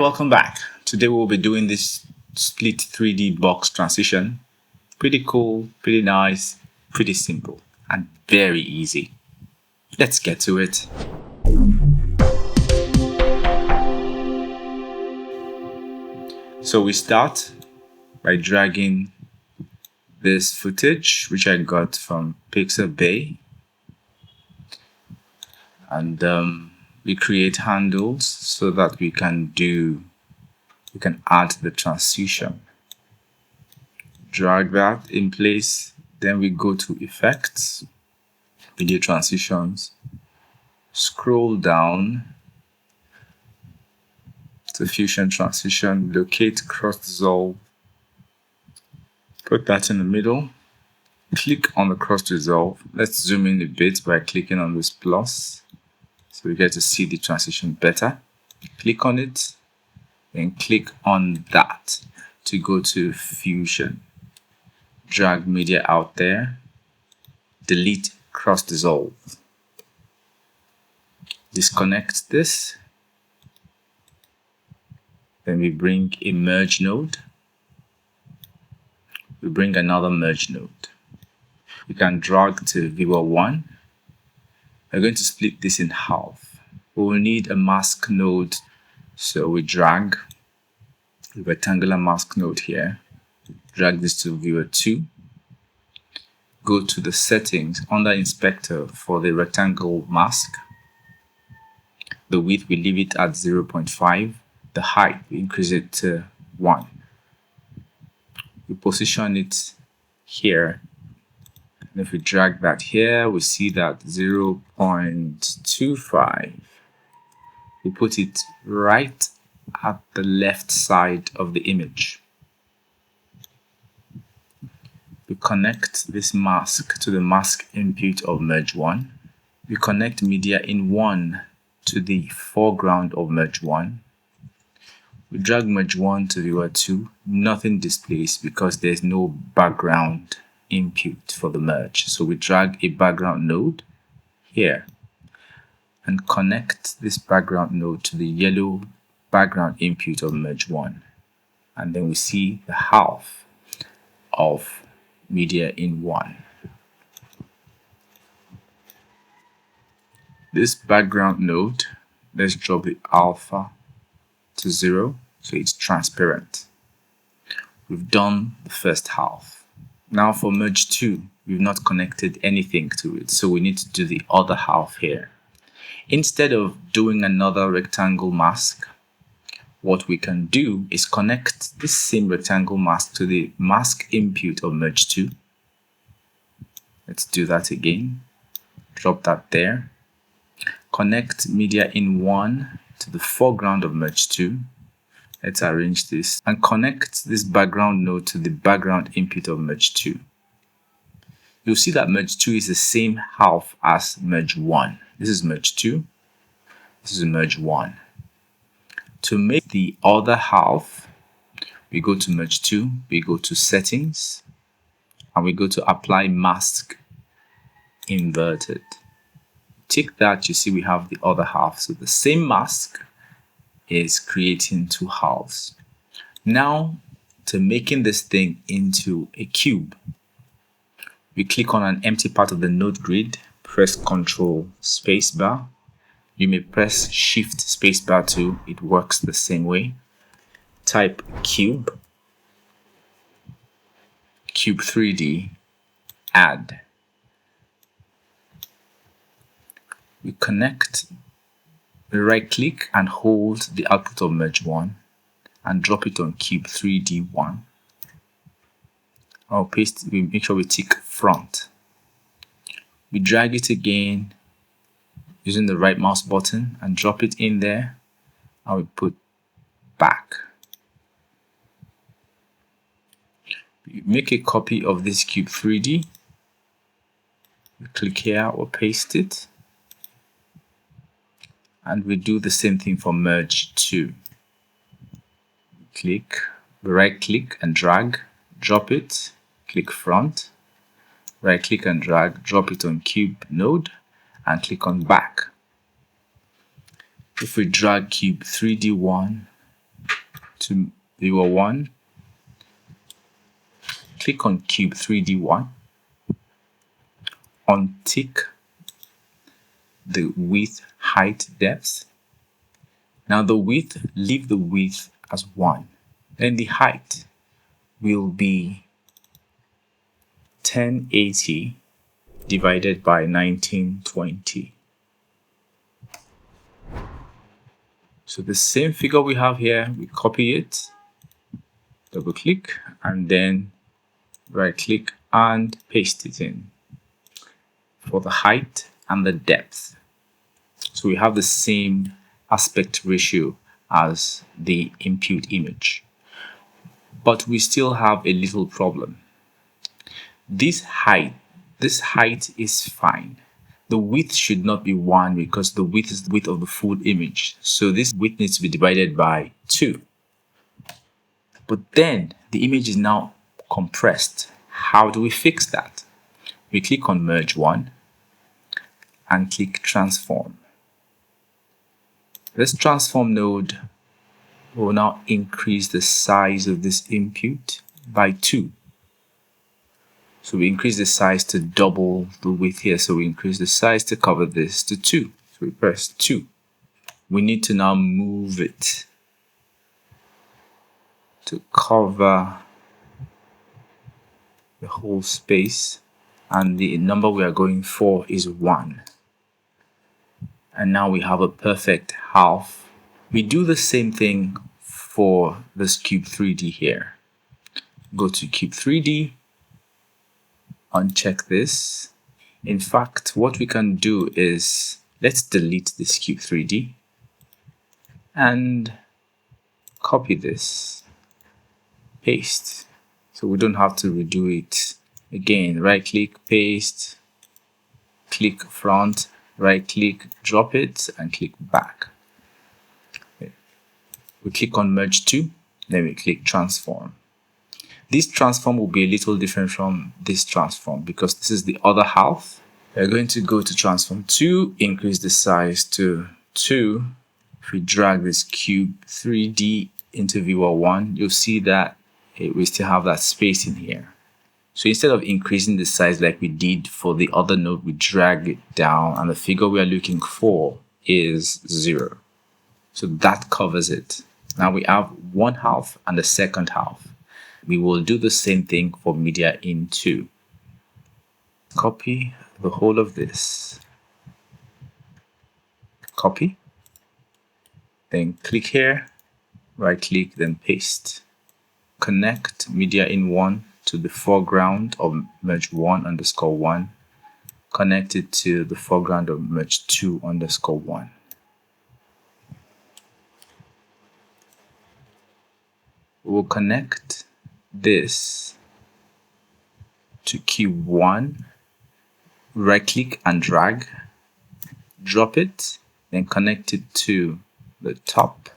Welcome back. Today we'll be doing this split 3D box transition. Pretty cool, pretty nice, pretty simple, and very easy. Let's get to it. So we start by dragging this footage, which I got from Pixabay, and we create handles so that we can add the transition. Drag that in place, then we go to effects, video transitions, scroll down to fusion transition, locate cross dissolve, put that in the middle, click on the cross dissolve. Let's zoom in a bit by clicking on this plus so we get to see the transition better. Click on it and click on that to go to fusion. Drag media out there, delete cross dissolve, disconnect this, then we bring a merge node, we bring another merge node. We can drag to viewer 1. We're going to split this in half. We will need a mask node, so we drag a rectangular mask node here, drag this to viewer 2, go to the settings under inspector for the rectangle mask. The width we leave it at 0.5, the height we increase it to 1. We position it here, and if we drag that here, we see that 0.25. We put it right at the left side of the image. We connect this mask to the mask input of merge 1. We connect media in 1 to the foreground of merge 1. We drag merge 1 to viewer 2. Nothing displays because there's no background input for the merge. So we drag a background node here and connect this background node to the yellow background input of merge 1. And then we see the half of media in 1. This background node, let's drop the alpha to 0 so it's transparent. We've done the first half. Now for merge 2, we've not connected anything to it, so we need to do the other half here. Instead of doing another rectangle mask, what we can do is connect this same rectangle mask to the mask input of merge 2. Let's do that again. Drop that there. Connect media in 1 to the foreground of merge 2. Let's arrange this and connect this background node to the background input of merge 2. You'll see that merge 2 is the same half as merge 1. This is merge 2. This is merge 1. To make the other half, we go to merge 2, we go to settings, and we go to apply mask inverted. Tick that, you see we have the other half. So the same mask is creating two halves. Now, to making this thing into a cube, we click on an empty part of the node grid, press Ctrl spacebar. You may press Shift spacebar too, it works the same way. Type cube, cube 3D, add. We connect, we right click and hold the output of merge 1 and drop it on cube 3D 1. I'll paste, we make sure we tick front. We drag it again using the right mouse button and drop it in there, and we put back. We make a copy of this cube 3D. We click here or paste it. And we do the same thing for merge 2. Click, right click and drag, drop it, click front, right click and drag, drop it on cube node, and click on back. If we drag cube 3D1 to viewer 1, click on cube 3D 1, untick the width, height, depth. Now the width, leave the width as 1. Then the height will be 1080 divided by 1920. So the same figure we have here, we copy it, double click, and then right click and paste it in for the height and the depth. So we have the same aspect ratio as the input image. But we still have a little problem. This height is fine. The width should not be 1 because the width is the width of the full image. So this width needs to be divided by 2. But then the image is now compressed. How do we fix that? We click on merge 1 and click transform. This transform node will now increase the size of this input by 2. So we increase the size to double the width here. So we increase the size to cover this to 2. So we press 2. We need to now move it to cover the whole space. And the number we are going for is 1. And now we have a perfect half. We do the same thing for this cube 3D here. Go to cube 3D. Uncheck this. In fact, what we can do is let's delete this cube 3D and copy this, paste, so we don't have to redo it again. Right click, paste, click front, right click, drop it, and click back. Okay. We click on merge 2, then we click transform. This transform will be a little different from this transform because this is the other half. We're going to go to transform 2, increase the size to 2. If we drag this cube 3D into viewer 1, you'll see that we still have that space in here. So instead of increasing the size like we did for the other node, we drag it down and the figure we are looking for is 0. So that covers it. Now we have one half and the second half. We will do the same thing for media in 2. Copy the whole of this. Copy. Then click here, right click, then paste. Connect media in 1 to the foreground of merge 1_1. Connect it to the foreground of merge 2_1. We'll connect this to cube 1, right click and drag, drop it, then connect it to the top,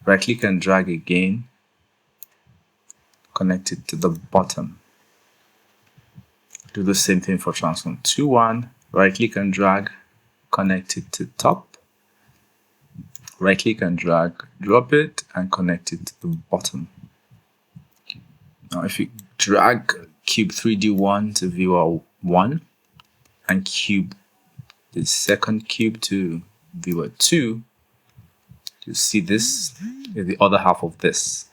right click and drag again, connect it to the bottom. Do the same thing for transform 2.1, right click and drag, connect it to top, right click and drag, drop it, and connect it to the bottom. Now if you drag cube 3D1 to viewer 1 and cube the second cube to viewer 2, you see this is the other half of this.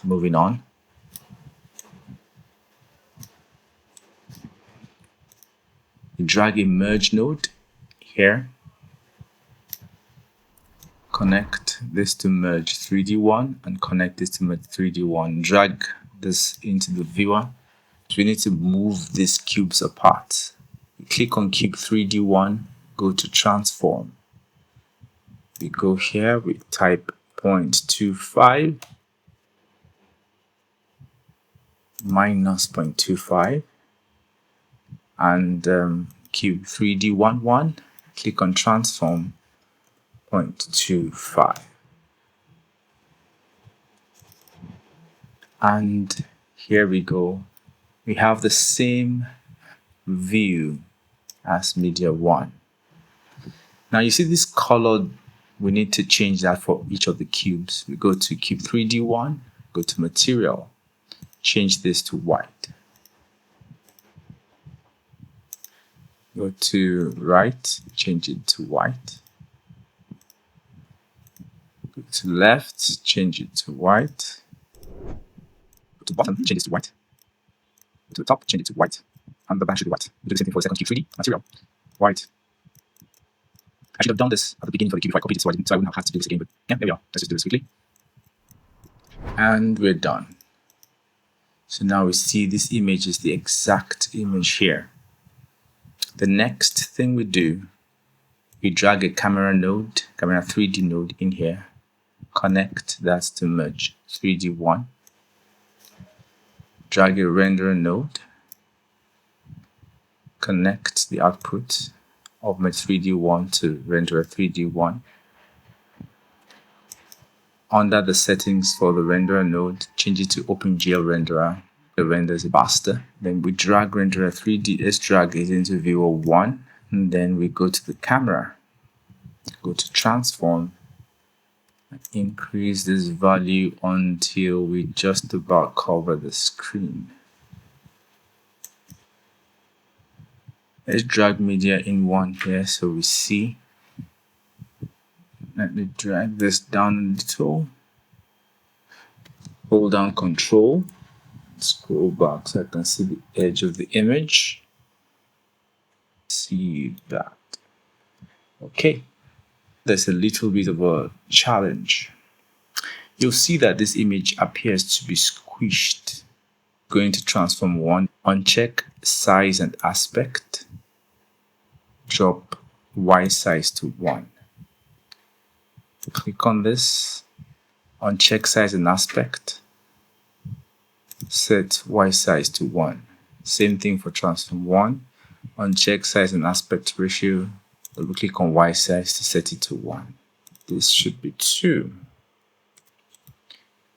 Moving on. You drag a merge node here. Connect this to merge 3D1 and connect this to merge 3D1. Drag this into the viewer. So we need to move these cubes apart. You click on cube 3D1, go to transform. We go here, we type 0.25 minus 0.25 and cube 3D11, click on transform 0.25. And here we go. We have the same view as media 1. Now you see this colored we need to change that for each of the cubes. We go to cube 3D1, go to material, change this to white. Go to right, change it to white. Go to left, change it to white. Go to bottom, change it to white. Go to the top, change it to white. And the back should be white. We do the same thing for the second cube 3D, material, white. I should have done this at the beginning for the cube if I copied it, so I wouldn't have had to do this again. But yeah, there we are. Let's just do this quickly. And we're done. So now we see this image is the exact image here. The next thing we do, we drag a camera 3D node in here, connect that to merge 3D1, drag a renderer node, connect the output of merge 3D1 to renderer 3D1. Under the settings for the renderer node, change it to OpenGL renderer. It renders it faster. Then we drag renderer 3D. Let's drag it into viewer 1. And then we go to the camera. Go to transform. And increase this value until we just about cover the screen. Let's drag media in 1 here so we see. Let me drag this down a little. Hold down Control. Scroll back so I can see the edge of the image. See that. Okay. There's a little bit of a challenge. You'll see that this image appears to be squished. Going to transform 1, uncheck size and aspect. Drop Y size to 1. Click on this, uncheck size and aspect, set Y size to 1. Same thing for transform 1, uncheck size and aspect ratio, double click on Y size to set it to 1. This should be 2.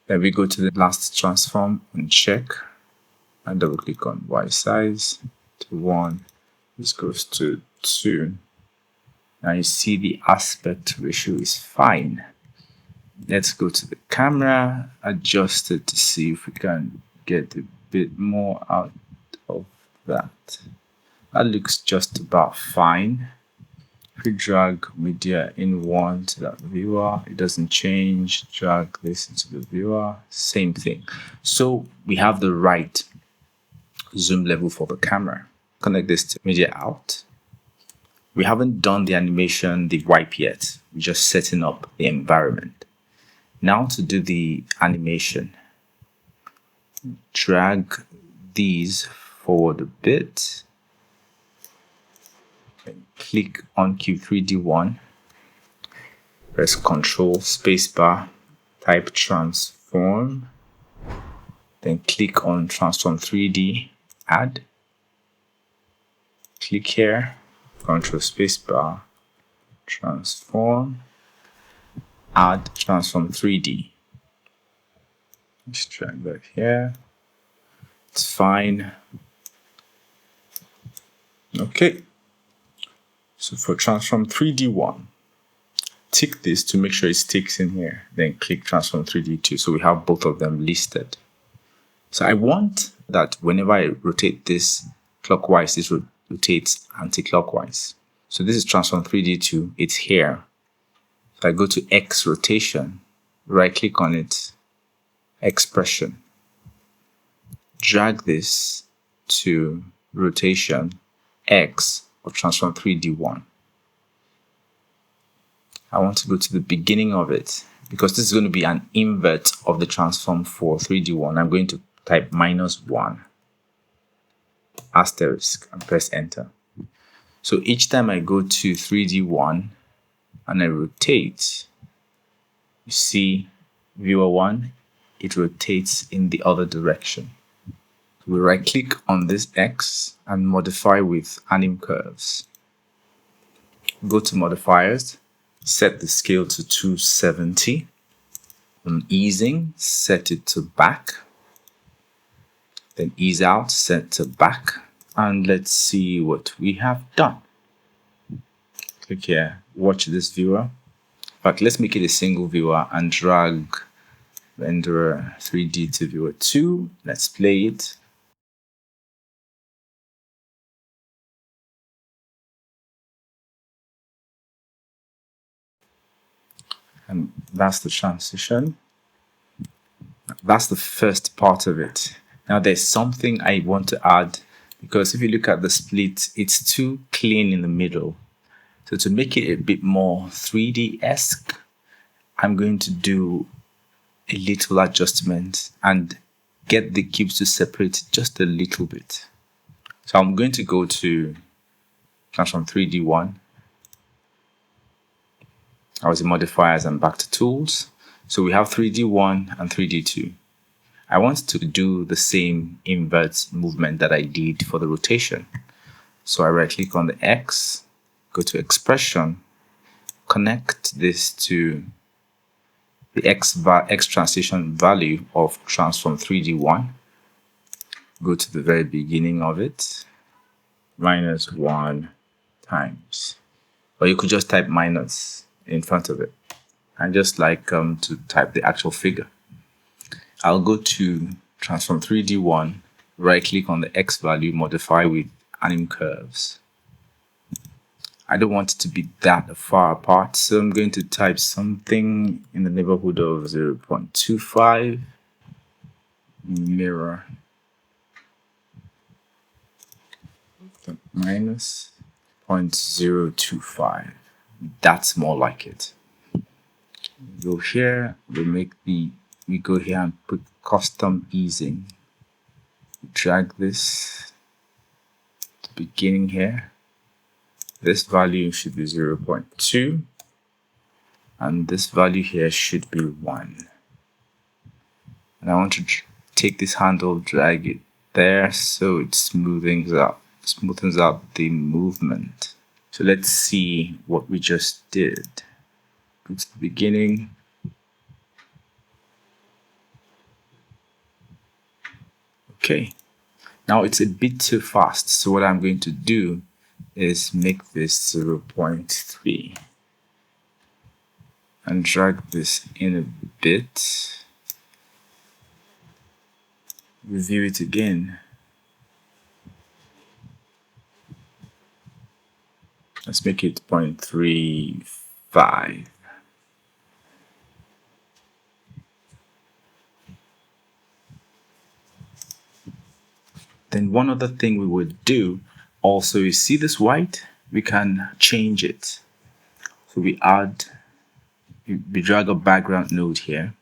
Then we go to the last transform, uncheck, and double click on Y size to 1. This goes to 2. Now you see the aspect ratio is fine. Let's go to the camera, adjust it to see if we can get a bit more out of that. That looks just about fine. If we drag media in 1 to that viewer, it doesn't change. Drag this into the viewer, same thing. So we have the right zoom level for the camera. Connect this to media out. We haven't done the animation, the wipe yet. We're just setting up the environment. Now to do the animation, drag these forward a bit. And click on Cube 3D1. Press Ctrl spacebar, type transform. Then click on transform 3D, add. Click here. Control spacebar, transform, add transform 3D. Let's drag that here. It's fine. Okay. So for transform 3D1, tick this to make sure it sticks in here. Then click transform 3D2. So we have both of them listed. So I want that whenever I rotate this clockwise, this rotates anti-clockwise. So this is transform 3D2, it's here. If I go to X rotation, right click on it, expression, drag this to rotation X of transform 3D1. I want to go to the beginning of it because this is going to be an invert of the transform for 3D1. I'm going to type -1. Asterisk and press enter. So each time I go to 3D1 and I rotate, you see viewer 1, it rotates in the other direction. We right click on this X and modify with anim curves. Go to modifiers, set the scale to 270. On easing, set it to back. Then ease out, set to back. And let's see what we have done. Click here, watch this viewer. fact, let's make it a single viewer and drag renderer 3D to viewer 2. Let's play it. And that's the transition. That's the first part of it. Now there's something I want to add, because if you look at the split, it's too clean in the middle. So to make it a bit more 3D-esque, I'm going to do a little adjustment and get the cubes to separate just a little bit. So I'm going to go to Transform 3D1. I was in modifiers and back to tools. So we have 3D1 and 3D2. I want to do the same invert movement that I did for the rotation. So I right click on the X, go to expression, connect this to the X transition value of Transform 3D1. Go to the very beginning of it, -1 times. Or you could just type minus in front of it. And just like to type the actual figure. I'll go to Transform 3D1, right click on the X value, modify with anim curves. I don't want it to be that far apart, so I'm going to type something in the neighborhood of 0.25, mirror minus 0.025. That's more like it. Go here, we go here and put custom easing. Drag this to the beginning here. This value should be 0.2 and this value here should be 1. And I want to take this handle, drag it there so it smoothens out the movement. So let's see what we just did. Go to the beginning. Okay, now it's a bit too fast, so what I'm going to do is make this 0.3 and drag this in a bit. Review it again. Let's make it 0.35. Then one other thing we would do also, you see this white? We can change it. So we drag a background node here.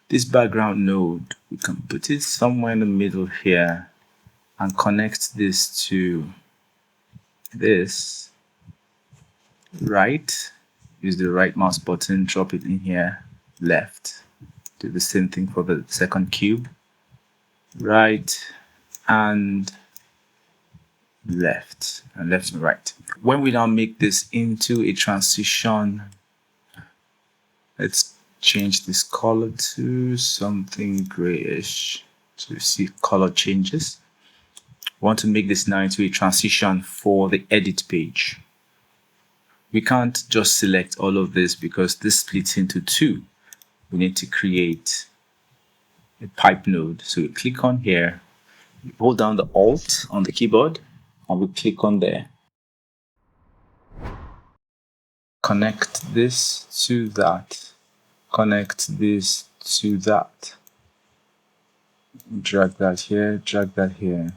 This background node, we can put it somewhere in the middle here and connect this to this. Right, use the right mouse button, drop it in here, left. Do the same thing for the second cube. Right and left and right. When we now make this into a transition, let's change this color to something grayish so you see color changes. We want to make this now into a transition for the edit page. We can't just select all of this because this splits into two. We need to create a pipe node. So we click on here, we hold down the Alt on the keyboard, and we click on there. Connect this to that. Connect this to that. Drag that here, drag that here.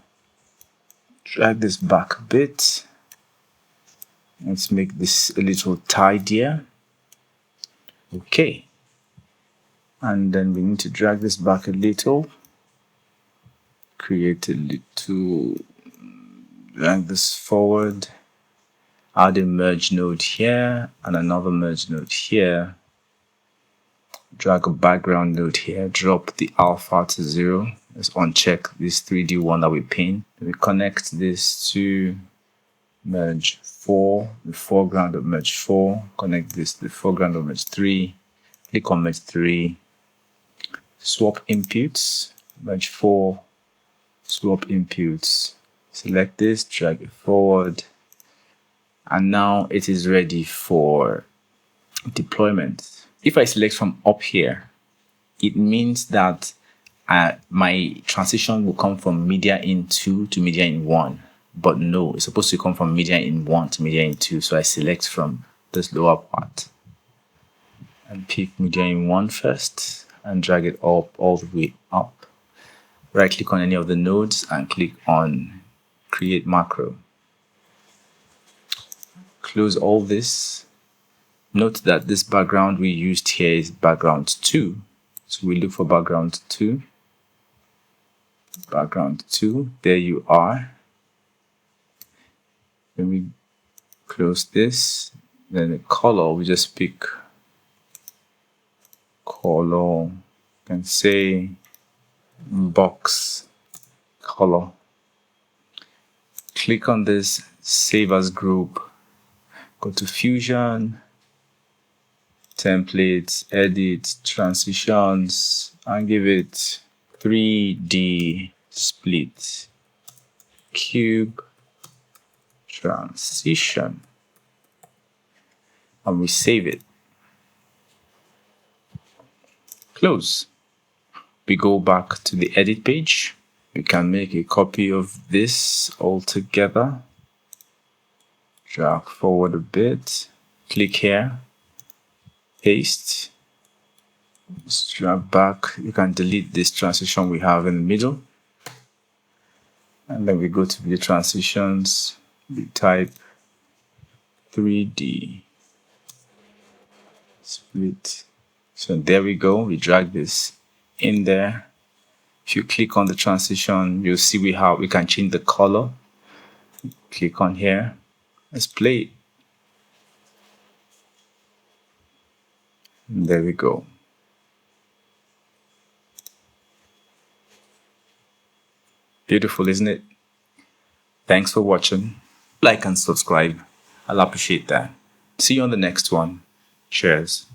Drag this back a bit. Let's make this a little tidier. Okay. And then we need to drag this back a little. Create a little, drag this forward. Add a merge node here and another merge node here. Drag a background node here. Drop the alpha to 0. Let's uncheck this 3D one that we pin. We connect this to merge 4, the foreground of merge 4. Connect this to the foreground of merge 3. Click on merge 3. Swap inputs. Merge 4. Swap inputs. Select this, drag it forward. And now it is ready for deployment. If I select from up here, it means that my transition will come from media in 2 to media in 1. But no, it's supposed to come from media in 1 to media in 2. So I select from this lower part and pick media in 1 first and drag it up all the way up. Right click on any of the nodes and click on create macro. Close all this. Note that this background we used here is background 2. So we look for background 2. Background 2, there you are. When we close this, then the color, we just pick color, you can say box color. Click on this, save as group, go to Fusion, templates, edit, transitions, and give it 3D split, cube, transition, and we save it. Close. We go back to the edit page. We can make a copy of this all together. Drag forward a bit. Click here. Paste. Just drag back. You can delete this transition we have in the middle. And then we go to the transitions. We type 3D split. So there we go. We drag this in there. If you click on the transition, you'll see we can change the color. Click on here. Let's play it. And there we go. Beautiful, isn't it? Thanks for watching. Like and subscribe. I'll appreciate that. See you on the next one. Cheers.